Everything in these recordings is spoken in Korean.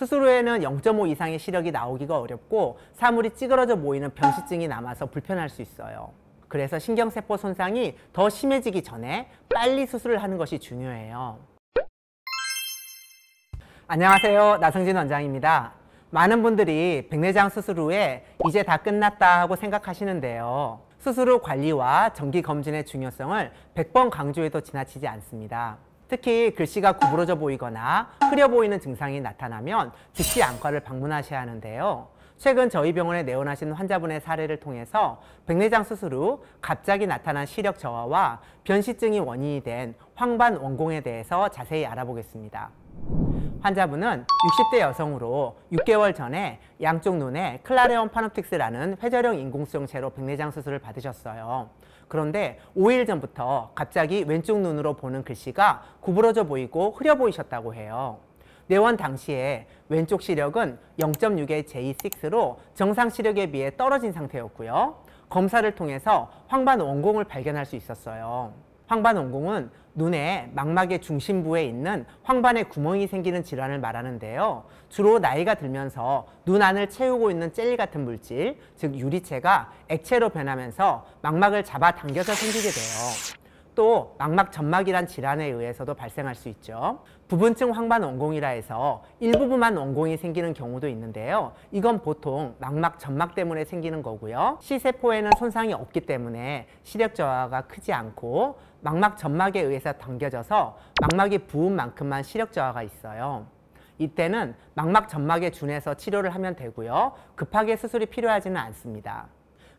수술 후에는 0.5 이상의 시력이 나오기가 어렵고 사물이 찌그러져 보이는 변시증이 남아서 불편할 수 있어요. 그래서 신경세포 손상이 더 심해지기 전에 빨리 수술을 하는 것이 중요해요. 안녕하세요. 나성진 원장입니다. 많은 분들이 백내장 수술 후에 이제 다 끝났다 하고 생각하시는데요. 수술 후 관리와 정기검진의 중요성을 100번 강조해도 지나치지 않습니다. 특히 글씨가 구부러져 보이거나 흐려 보이는 증상이 나타나면 즉시 안과를 방문하셔야 하는데요. 최근 저희 병원에 내원하신 환자분의 사례를 통해서 백내장 수술 후 갑자기 나타난 시력 저하와 변시증이 원인이 된 황반 원공에 대해서 자세히 알아보겠습니다. 환자분은 60대 여성으로 6개월 전에 양쪽 눈에 클라레온 파놉틱스라는 회절형 인공수정체로 백내장 수술을 받으셨어요. 그런데 5일 전부터 갑자기 왼쪽 눈으로 보는 글씨가 구부러져 보이고 흐려 보이셨다고 해요. 내원 당시에 왼쪽 시력은 0.6의 J6로 정상 시력에 비해 떨어진 상태였고요. 검사를 통해서 황반 원공을 발견할 수 있었어요. 황반 원공은 눈의 망막의 중심부에 있는 황반에 구멍이 생기는 질환을 말하는데요. 주로 나이가 들면서 눈 안을 채우고 있는 젤리 같은 물질, 즉 유리체가 액체로 변하면서 망막을 잡아당겨서 생기게 돼요. 또 망막 점막이란 질환에 의해서도 발생할 수 있죠. 부분층 황반 원공이라 해서 일부분만 원공이 생기는 경우도 있는데요. 이건 보통 망막 점막 때문에 생기는 거고요. C세포에는 손상이 없기 때문에 시력 저하가 크지 않고 망막 점막에 의해서 당겨져서 망막이 부은 만큼만 시력 저하가 있어요. 이때는 망막 점막에 준해서 치료를 하면 되고요. 급하게 수술이 필요하지는 않습니다.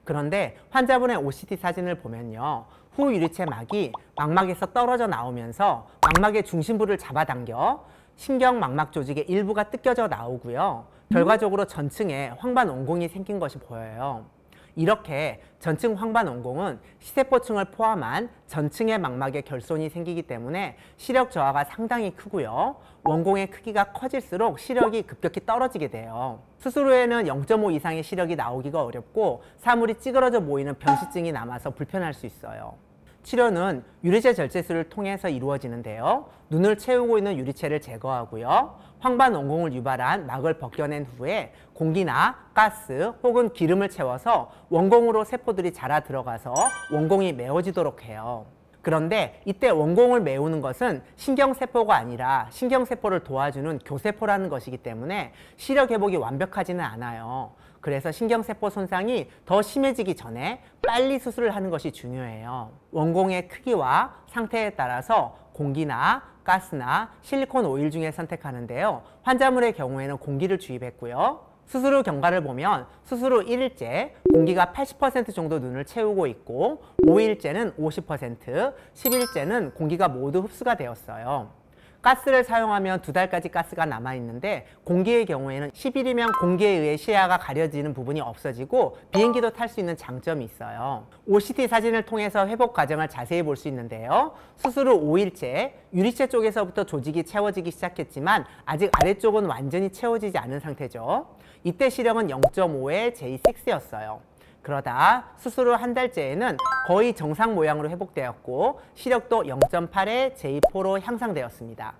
그런데 환자분의 OCT 사진을 보면요. 후 유리체 막이 망막에서 떨어져 나오면서 망막의 중심부를 잡아당겨 신경 망막 조직의 일부가 뜯겨져 나오고요. 결과적으로 전층에 황반 원공이 생긴 것이 보여요. 이렇게 전층 황반 원공은 C세포층을 포함한 전층의 망막에 결손이 생기기 때문에 시력 저하가 상당히 크고요. 원공의 크기가 커질수록 시력이 급격히 떨어지게 돼요. 수술 후에는 0.5 이상의 시력이 나오기가 어렵고 사물이 찌그러져 보이는 변시증이 남아서 불편할 수 있어요. 치료는 유리체 절제술을 통해서 이루어지는데요. 눈을 채우고 있는 유리체를 제거하고요. 황반 원공을 유발한 막을 벗겨낸 후에 공기나 가스 혹은 기름을 채워서 원공으로 세포들이 자라 들어가서 원공이 메워지도록 해요. 그런데 이때 원공을 메우는 것은 신경세포가 아니라 신경세포를 도와주는 교세포라는 것이기 때문에 시력 회복이 완벽하지는 않아요. 그래서 신경세포 손상이 더 심해지기 전에 빨리 수술을 하는 것이 중요해요. 원공의 크기와 상태에 따라서 공기나 가스나 실리콘 오일 중에 선택하는데요. 환자물의 경우에는 공기를 주입했고요. 수술 후 경과를 보면 수술 후 1일째 공기가 80% 정도 눈을 채우고 있고 5일째는 50%, 10일째는 공기가 모두 흡수가 되었어요. 가스를 사용하면 2달까지 가스가 남아있는데 공기의 경우에는 10일이면 공기에 의해 시야가 가려지는 부분이 없어지고 비행기도 탈 수 있는 장점이 있어요. OCT 사진을 통해서 회복 과정을 자세히 볼 수 있는데요. 수술 후 5일째 유리체 쪽에서부터 조직이 채워지기 시작했지만 아직 아래쪽은 완전히 채워지지 않은 상태죠. 이때 시력은 0.5의 J6였어요. 그러다 수술 후 한 달째에는 거의 정상 모양으로 회복되었고 시력도 0.8의 J4로 향상되었습니다.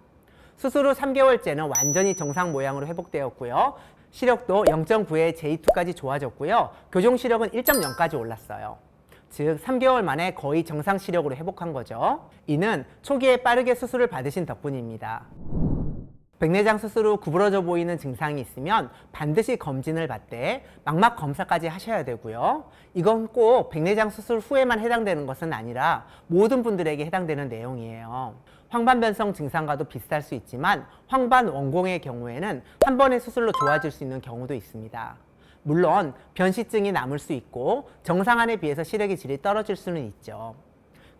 수술 후 3개월째는 완전히 정상 모양으로 회복되었고요. 시력도 0.9의 J2까지 좋아졌고요. 교정 시력은 1.0까지 올랐어요. 즉 3개월 만에 거의 정상 시력으로 회복한 거죠. 이는 초기에 빠르게 수술을 받으신 덕분입니다. 백내장 수술 후 구부러져 보이는 증상이 있으면 반드시 검진을 받되 망막 검사까지 하셔야 되고요. 이건 꼭 백내장 수술 후에만 해당되는 것은 아니라 모든 분들에게 해당되는 내용이에요. 황반변성 증상과도 비슷할 수 있지만 황반 원공의 경우에는 한 번의 수술로 좋아질 수 있는 경우도 있습니다. 물론 변시증이 남을 수 있고 정상안에 비해서 시력의 질이 떨어질 수는 있죠.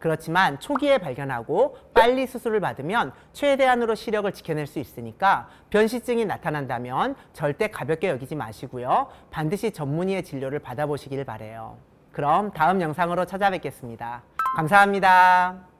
그렇지만 초기에 발견하고 빨리 수술을 받으면 최대한으로 시력을 지켜낼 수 있으니까 변시증이 나타난다면 절대 가볍게 여기지 마시고요. 반드시 전문의의 진료를 받아보시길 바라요. 그럼 다음 영상으로 찾아뵙겠습니다. 감사합니다.